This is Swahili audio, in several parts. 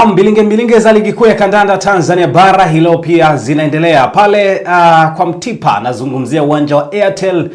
Mbilinge za ligi kuu ya kandanda Tanzania bara hilo pia zinaendelea pale kwa Mtipa. Nazungumzia uwanja wa Airtel.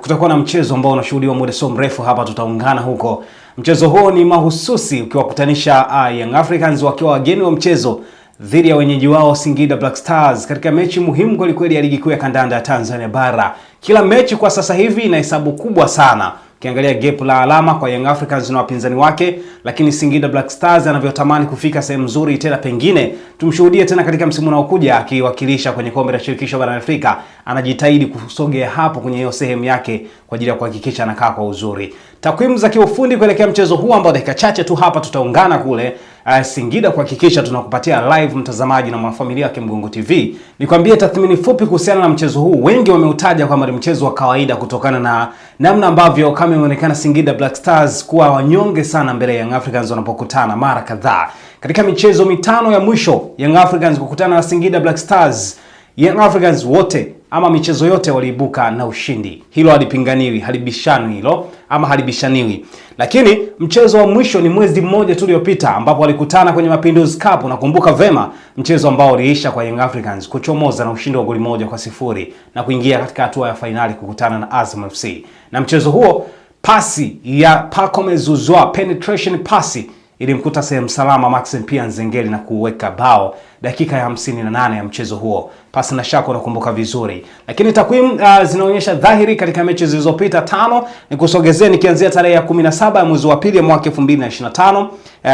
Kutakuwa na mchezo ambao unashuhudiwa muda so mrefu hapa, tutaungana huko. Mchezo huo ni mahususi ukiwakutanisha Young Africans wakiwa wageni wa mchezo dhidi ya wenyeji wao Singida Black Stars katika mechi muhimu kweli kweli ya ligi kuu ya kandanda Tanzania bara. Kila mechi kwa sasa hivi ina hesabu kubwa sana. Ukiangalia gap la alama kwa Young Africans na wapinzani wake, lakini Singida Black Stars anavyotamani kufika sehemu nzuri tena, pengine tumshuhudie tena katika msimu unaokuja akiwakilisha kwenye kombe la shirikisho barani Afrika. Anajitahidi kusogea hapo kwenye hiyo sehemu yake kwa ajili ya kuhakikisha anakaa kwa uzuri. Takwimu za kiufundi kuelekea mchezo huu ambao dakika chache tu hapa tutaungana kule Singida kuhakikisha tunakupatia live mtazamaji na mwanafamilia wa Mgongo TV. Nikwambie tathmini fupi kuhusiana na mchezo huu. Wengi wameutaja kama ni mchezo wa kawaida kutokana na namna ambavyo kama imeonekana Singida Black Stars kuwa wanyonge sana mbele ya Young Africans wanapokutana mara kadhaa. Katika michezo mitano ya mwisho Young Africans kukutana na Singida Black Stars, Young Africans wote ama michezo yote waliibuka na ushindi. Hilo halipinganiwi, halibishani hilo ama halibishaniwi. Lakini mchezo wa mwisho ni mwezi mmoja tu uliopita ambapo walikutana kwenye Mapinduzi Cup. Nakumbuka vema mchezo ambao uliisha kwa Young Africans kuchomoza na ushindi wa goli 1-0 na kuingia katika hatua ya finali kukutana na Azam FC. Na mchezo huo pasi ya Pacome Zouzoua, penetration pasi, ilimkuta sehemu salama Maxence Pierre Nzengeli na kuweka bao dakika ya 58 ya mchezo huo. Pasi na shako nakumbuka vizuri. Lakini takwimu zinaonyesha dhahiri katika mechi zilizopita 5, nikusogezea nikianzia tarehe ya 17 ya mwezi wa pili mwaka 2025.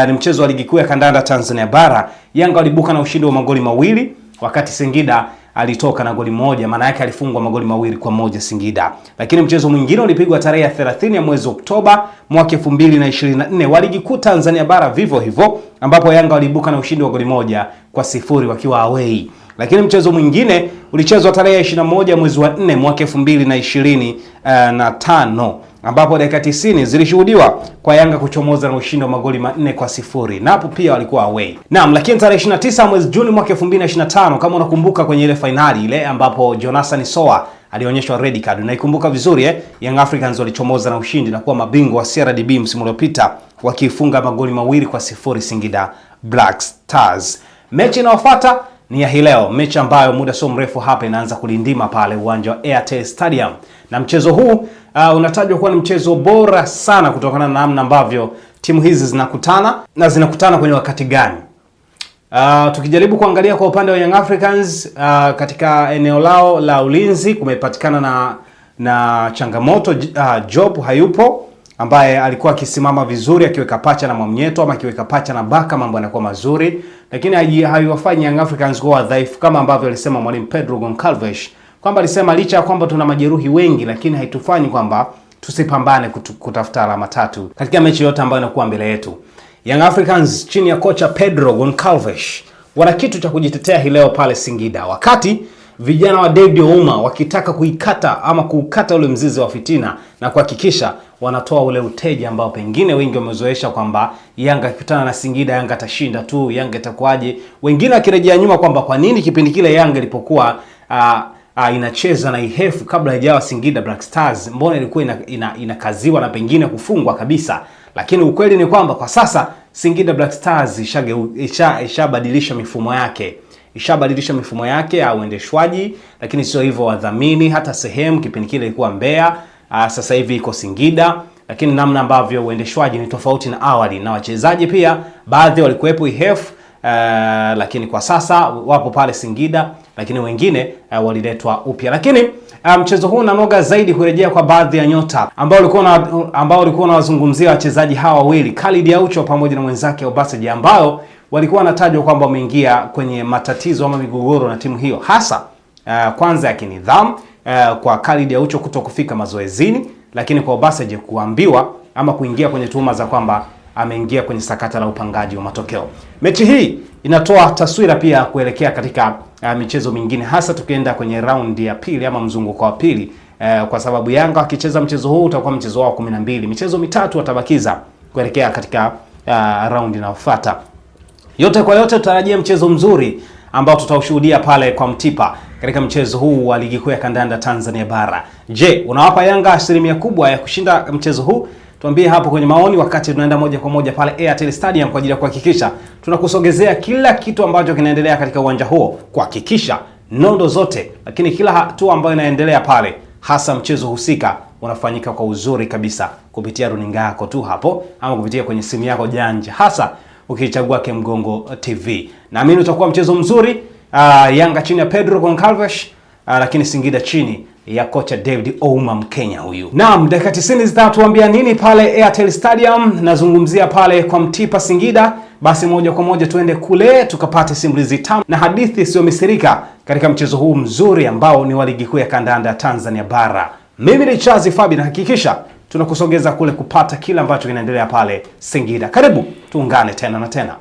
Ni mchezo wa ligi kuu ya kandanda Tanzania bara. Yanga walibuka na ushindi wa magoli 2 wakati Singida alitoka na goli 1, maana yake alifungwa magoli 2-1 Singida. Lakini mchezo mwingine ulipigwa tarehe ya 30 ya mwezi Oktoba mwaka 2024 wa ligi kuu Tanzania bara vivyo hivyo, ambapo Yanga walibuka na ushindi wa goli 1-0 wakiwa away. Lakini mchezo mwingine ulichezwa tarehe ya 21 mwezi wa 4 mwaka 2025 ambapo dakika 90 zilishuhudiwa kwa Yanga kuchomoza na ushindi wa magoli 4-0. Napo pia walikuwa away. Naam, lakini tarehe 29 mwezi Juni mwaka 2025 kama unakumbuka kwenye ile finali ile ambapo Jonathan Soa alionyeshwa red card. Naikumbuka vizuri Young Africans walichomoza na ushindi na kuwa mabingwa wa CRDB msimu uliopita wakifunga magoli 2-0 Singida Black Stars. Mechi inayofuata ni ya hii leo, mechi ambayo muda so mrefu hapa inaanza kulindima pale uwanja wa Airtel Stadium. Na mchezo huu unatajwa kuwa ni mchezo bora sana kutokana na namna ambavyo timu hizi zinakutana na zinakutana kwenye wakati gani. Tukijaribu kuangalia kwa upande wa Young Africans, katika eneo lao la ulinzi kumepatikana na changamoto. Job hayupo ambaye alikuwa akisimama vizuri akiweka pacha na Mwamnyeto ama akiweka pacha na Baka, mambo yanakuwa mazuri, lakini haiwafanyi Young Africans kuwa dhaifu kama ambavyo alisema mwalimu Pedro Goncalves, kwamba alisema licha ya kwamba tuna majeruhi wengi lakini haitufanyi kwamba tusipambane kutafuta alama 3 katika mechi yote ambayo inakuwa mbele yetu. Young Africans chini ya kocha Pedro Goncalves wana kitu cha kujitetea hii leo pale Singida, wakati vijana wa David Ouma wakitaka kuukata ule mzizi wa fitina na kuhakikisha wanatoa ule uteja ambao pengine wengi wamezoesha kwamba Yanga ikikutana na Singida Yanga atashinda tu, Yanga itakuaje. Wengine akirejea nyuma kwamba kwa nini kipindi kile Yanga ilipokuwa inacheza na Ihefu kabla haijawa Singida Black Stars, mbona ilikuwa inakaziwa na pengine kufungwa kabisa. Lakini ukweli ni kwamba kwa sasa Singida Black Stars ishabadilisha mifumo yake. Ishabadilisha mifumo yake au uendeshwaji, lakini sio hivyo wadhamini. Hata sehemu kipindi kile ilikuwa Mbeya, sasa hivi iko Singida, lakini namna ambavyo uendeshwaji ni tofauti na awali, na wachezaji pia baadhi walikuwepo Ihefu, lakini kwa sasa wapo pale Singida, lakini wengine waliletwa upya. Lakini mchezo huu unanoga zaidi kurejea kwa baadhi ya nyota ambao walikuwa wanawazungumzia wachezaji hawa wawili, Khalid Aucho pamoja na mwenzake Obaseje, ambao walikuwa wanatajwa kwamba wameingia kwenye matatizo ama migogoro na timu hiyo, hasa kwanza ya kinidhamu, kwa Khalid Aucho kutokufika mazoezini, lakini kwa Obaseje kuambiwa ama kuingia kwenye tuhuma za kwamba ameingia kwenye sakata la upangaji wa matokeo. Mechi hii inatoa taswira pia kuelekea katika michezo mingine, hasa tukienda kwenye raundi ya pili ama mzunguko wa pili, kwa sababu Yanga wakicheza mchezo huu utakuwa mchezo wao 12, michezo mitatu watabakiza kuelekea katika raundi inayofuata. Yote kwa yote tutarajia mchezo mzuri ambao tutaushuhudia pale kwa Mtipa katika mchezo huu wa ligi kuu ya kandanda Tanzania bara. Je, unawapa Yanga asilimia kubwa ya kushinda mchezo huu? Tuambie hapo kwenye maoni, wakati tunaenda moja kwa moja pale Airtel Stadium kwa ajili ya kuhakikisha tunakusogezea kila kitu ambacho kinaendelea katika uwanja huo, kuhakikisha nondo zote, lakini kila hatua ambayo inaendelea pale, hasa mchezo husika, unafanyika kwa uzuri kabisa kupitia runinga yako tu hapo, ama kupitia kwenye simu yako janja, hasa ukichagua Kemgongo TV. Naamini utakuwa mchezo mzuri. Yanga chini ya Pedro Goncalves, lakini Singida chini ya kocha David Ouma, Mkenya huyu. Naam, dakika 90 zitatuambia nini pale Airtel Stadium. Nazungumzia pale kwa Mtipa Singida. Basi moja kwa moja tuende kule tukapate simulizi tamu na hadithi sio misirika katika mchezo huu mzuri ambao ni wa ligi kuu ya kandanda ya Tanzania bara. Mimi ni Chazi Fabi, na hakikisha tunakusogeza kule kupata kila ambacho kinaendelea pale Singida. Karibu tuungane tena na tena.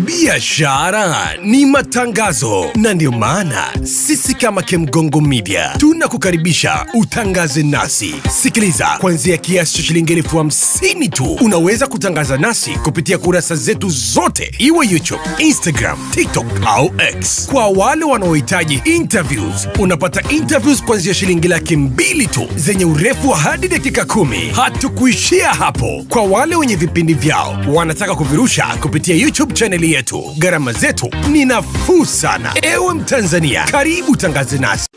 Biashara ni matangazo, na ndio maana sisi kama Kemgongo Media tunakukaribisha utangaze nasi. Sikiliza, kuanzia kiasi cha shilingi 50,000 tu unaweza kutangaza nasi kupitia kurasa zetu zote, iwe YouTube, Instagram, TikTok au X. Kwa wale wanaohitaji interviews, unapata interviews kuanzia shilingi 200,000 tu zenye urefu wa hadi dakika 10. Hatukuishia hapo. Kwa wale wenye vipindi vyao wanataka kuvirusha kupitia YouTube channel yetu, gharama zetu ni nafuu sana. Ewe Mtanzania, karibu tangaze nasi.